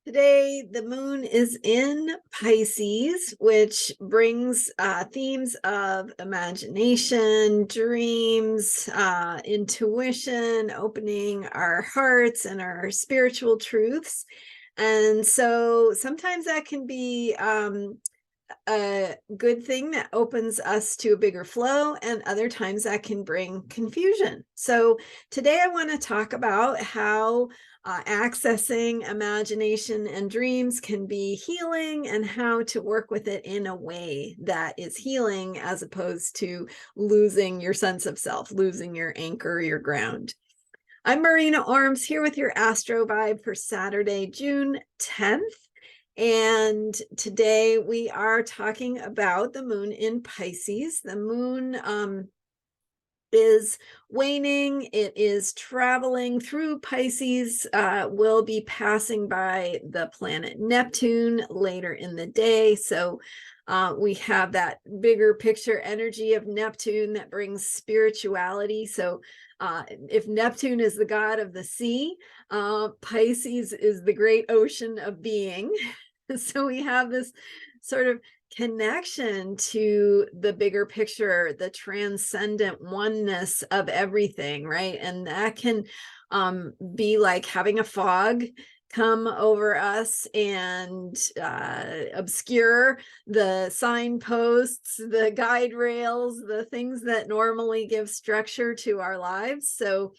Today, the moon is in Pisces, which brings themes of imagination, dreams, intuition, opening our hearts and our spiritual truths. And so sometimes that can be a good thing that opens us to a bigger flow, and other times that can bring confusion. So today I want to talk about how accessing imagination and dreams can be healing, and how to work with it in a way that is healing, as opposed to losing your sense of self, losing your anchor, your ground. I'm Marina Ormes, here with your Astro Vibe for Saturday, June 10th. And today we are talking about the moon in Pisces. The moon is waning. It is traveling through Pisces. Will be passing by the planet Neptune later in the day. So we have that bigger picture energy of Neptune that brings spirituality. So if Neptune is the god of the sea, Pisces is the great ocean of being. So we have this sort of connection to the bigger picture, the transcendent oneness of everything, right? And that can be like having a fog come over us and obscure the signposts, the guide rails, the things that normally give structure to our lives. So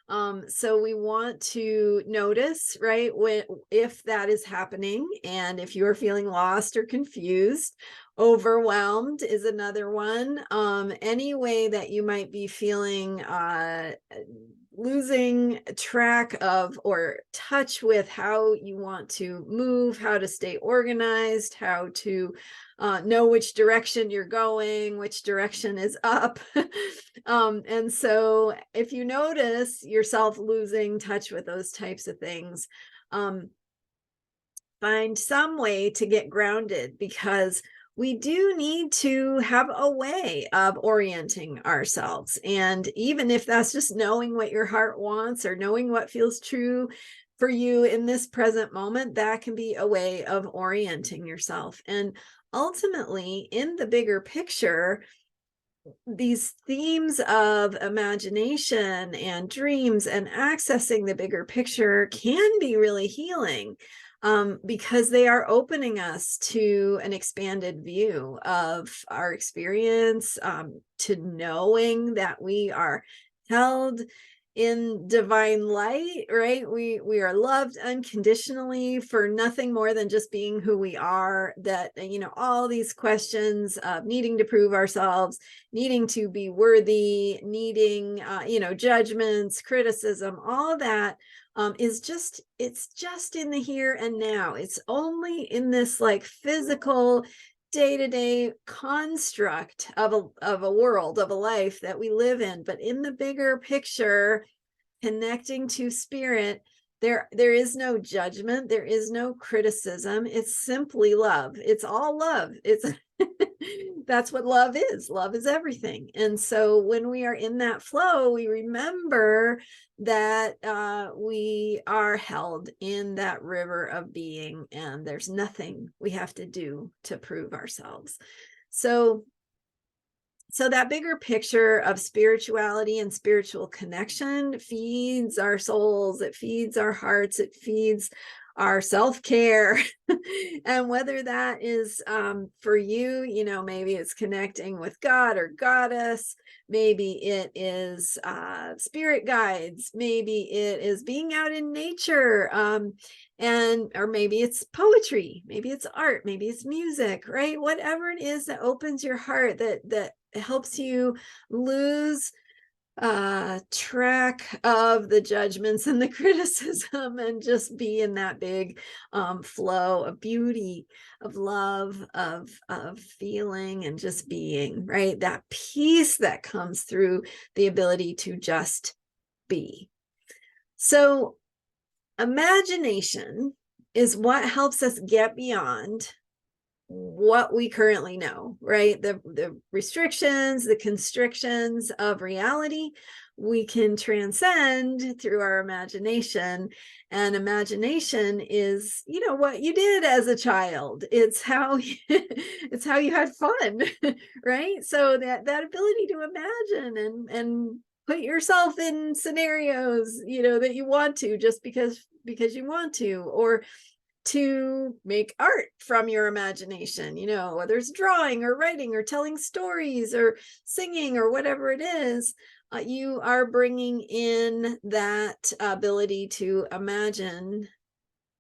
we want to notice, right, if that is happening, and if you're feeling lost or confused. Overwhelmed is another one. Any way that you might be feeling losing track of or touch with how you want to move, how to stay organized, how to know which direction you're going, which direction is up. And so if you notice yourself losing touch with those types of things, find some way to get grounded, because we do need to have a way of orienting ourselves. And even if that's just knowing what your heart wants, or knowing what feels true for you in this present moment, that can be a way of orienting yourself. And ultimately, in the bigger picture, these themes of imagination and dreams and accessing the bigger picture can be really healing, because they are opening us to an expanded view of our experience, to knowing that we are held in divine light, right? We are loved unconditionally for nothing more than just being who we are. That, all these questions of needing to prove ourselves, needing to be worthy, needing judgments, criticism, all that it's just in the here and now. It's only in this like physical day-to-day construct of a world, of a life that we live in. But in the bigger picture, connecting to spirit, there is no judgment, there is no criticism. It's simply love. It's all love. It's that's what love is. Love is everything. And so when we are in that flow, we remember that we are held in that river of being, and there's nothing we have to do to prove ourselves. So that bigger picture of spirituality and spiritual connection feeds our souls, it feeds our hearts, it feeds our self-care. And whether that is for you, maybe it's connecting with God or goddess, maybe it is spirit guides, maybe it is being out in nature, or maybe it's poetry, maybe it's art, maybe it's music, right? Whatever it is that opens your heart, that helps you lose track of the judgments and the criticism, and just be in that big flow of beauty, of love, of feeling, and just being, right? That peace that comes through the ability to just be. So imagination is what helps us get beyond what we currently know, right? The restrictions, the constrictions of reality. we can transcend through our imagination. And imagination is, what you did as a child. It's how it's how you had fun, right? So that ability to imagine and put yourself in scenarios, that you want to, just because you want to, or to make art from your imagination, whether it's drawing or writing or telling stories or singing or whatever it is. You are bringing in that ability to imagine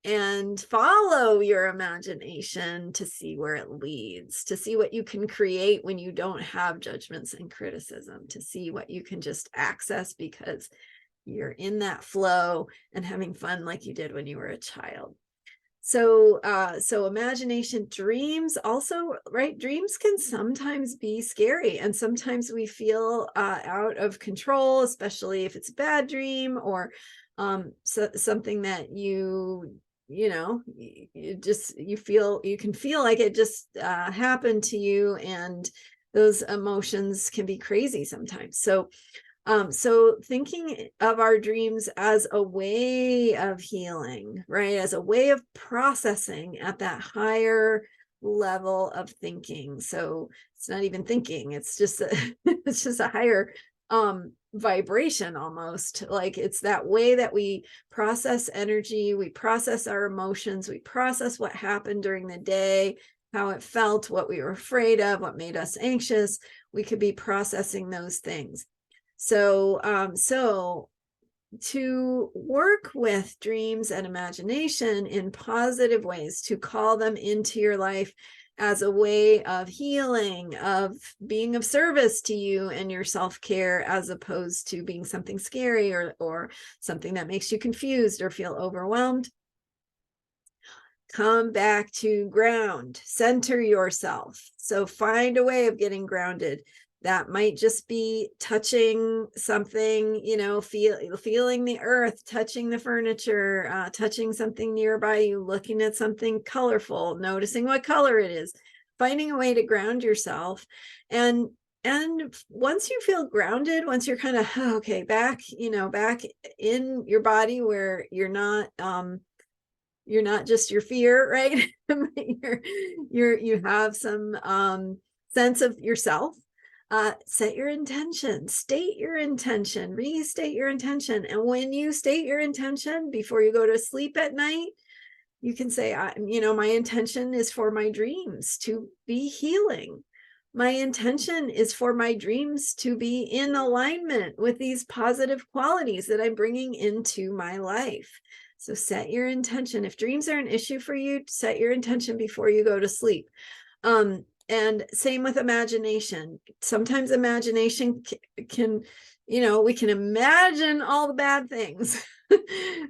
and follow your imagination to see where it leads, to see what you can create when you don't have judgments and criticism, to see what you can just access because you're in that flow and having fun like you did when you were a child. So imagination, dreams also, right? Dreams can sometimes be scary, and sometimes we feel out of control, especially if it's a bad dream or something that you can feel like it just happened to you, and those emotions can be crazy sometimes. So thinking of our dreams as a way of healing, right? As a way of processing at that higher level of thinking. So it's not even thinking, it's just it's just a higher vibration almost. Like it's that way that we process energy, we process our emotions, we process what happened during the day, how it felt, what we were afraid of, what made us anxious. We could be processing those things. So to work with dreams and imagination in positive ways, to call them into your life as a way of healing, of being of service to you and your self-care, as opposed to being something scary or something that makes you confused or feel overwhelmed. Come back to ground, center yourself. So find a way of getting grounded. That might just be touching something, feeling the earth, touching the furniture, touching something nearby you, looking at something colorful, noticing what color it is, finding a way to ground yourself. And once you feel grounded, once you're kind of, okay, back in your body where you're not just your fear, right? You have some sense of yourself. Set your intention, state your intention, restate your intention. And when you state your intention before you go to sleep at night, you can say, my intention is for my dreams to be healing. My intention is for my dreams to be in alignment with these positive qualities that I'm bringing into my life. So set your intention. If dreams are an issue for you, set your intention before you go to sleep. And same with imagination. Sometimes imagination can, we can imagine all the bad things.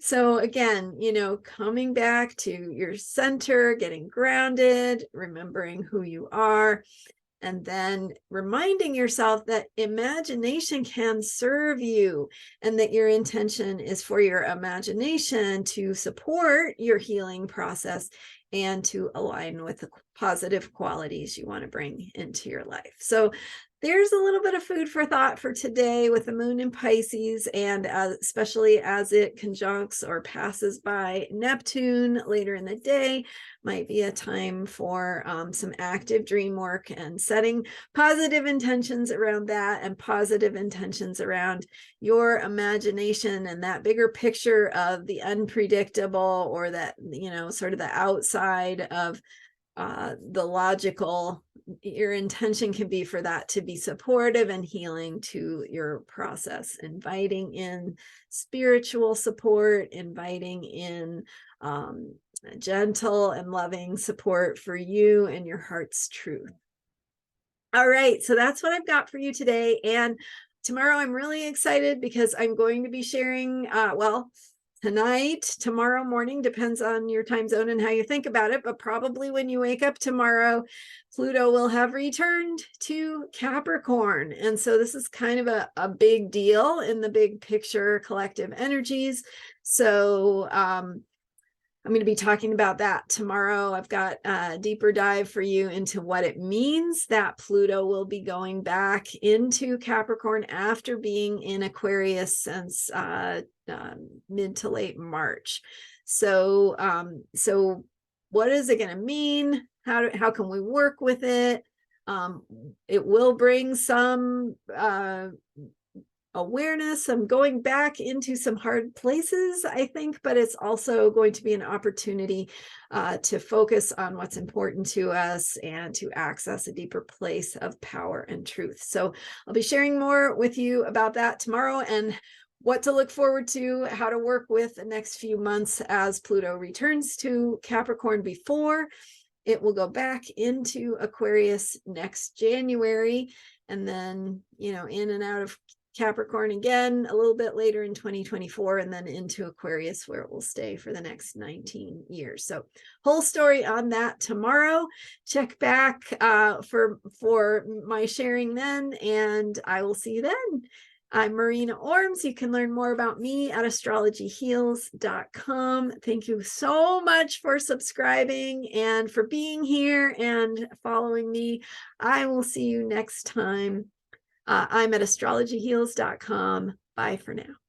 So again, coming back to your center, getting grounded, remembering who you are, and then reminding yourself that imagination can serve you, and that your intention is for your imagination to support your healing process and to align with the positive qualities you want to bring into your life. So there's a little bit of food for thought for today with the moon in Pisces, and especially as it conjuncts or passes by Neptune later in the day, might be a time for some active dream work and setting positive intentions around that, and positive intentions around your imagination and that bigger picture of the unpredictable, or that, sort of the outside of the logical. Your intention can be for that to be supportive and healing to your process, inviting in spiritual support, inviting in gentle and loving support for you and your heart's truth. All right, so that's what I've got for you today. And tomorrow I'm really excited because I'm going to be sharing, tonight, tomorrow morning, depends on your time zone and how you think about it, but probably when you wake up tomorrow, Pluto will have returned to Capricorn. And so this is kind of a big deal in the big picture collective energies. So I'm going to be talking about that tomorrow. I've got a deeper dive for you into what it means that Pluto will be going back into Capricorn after being in Aquarius since mid to late March. So what is it going to mean? How can we work with it? It will bring some awareness. I'm going back into some hard places, I think, but it's also going to be an opportunity to focus on what's important to us and to access a deeper place of power and truth. So I'll be sharing more with you about that tomorrow, and what to look forward to, how to work with the next few months as Pluto returns to Capricorn before it will go back into Aquarius next January, and then, in and out of Capricorn again a little bit later in 2024, and then into Aquarius, where it will stay for the next 19 years. So whole story on that tomorrow. Check back for my sharing then, and I will see you then. I'm Marina Ormes. You can learn more about me at astrologyheals.com. Thank you so much for subscribing and for being here and following me. I will see you next time. I'm at astrologyheals.com. Bye for now.